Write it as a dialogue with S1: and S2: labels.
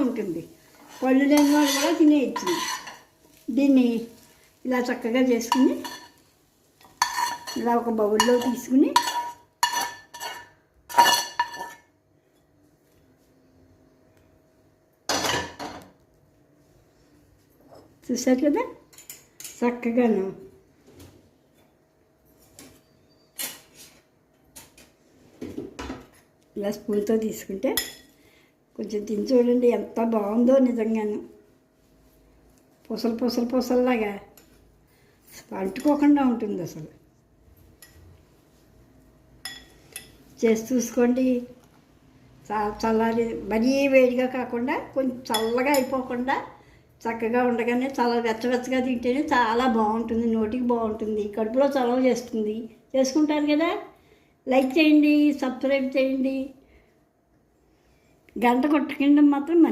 S1: ఉంటుంది. పళ్ళు లేని వాళ్ళు కూడా తినేయచ్చు. దీన్ని ఇలా చక్కగా చేసుకుని ఇలా ఒక బౌల్లో తీసుకుని చూసారు కదా చక్కగాను ఇలా స్పూన్తో తీసుకుంటే కొంచెం తిని చూడండి ఎంత బాగుందో. నిజంగాను పూసల్లాగా అంటుకోకుండా ఉంటుంది. అసలు చేసి చూసుకోండి. చల్లారి మరీ వేడిగా కాకుండా కొంచెం చల్లగా అయిపోకుండా చక్కగా ఉండగానే చాలా వెచ్చగా తింటేనే చాలా బాగుంటుంది. నోటికి బాగుంటుంది, కడుపులో చలవ చేస్తుంది. చేసుకుంటారు కదా. లైక్ చేయండి, సబ్స్క్రైబ్ చేయండి, గంట కొట్టకుండా మాత్రం మంచిది.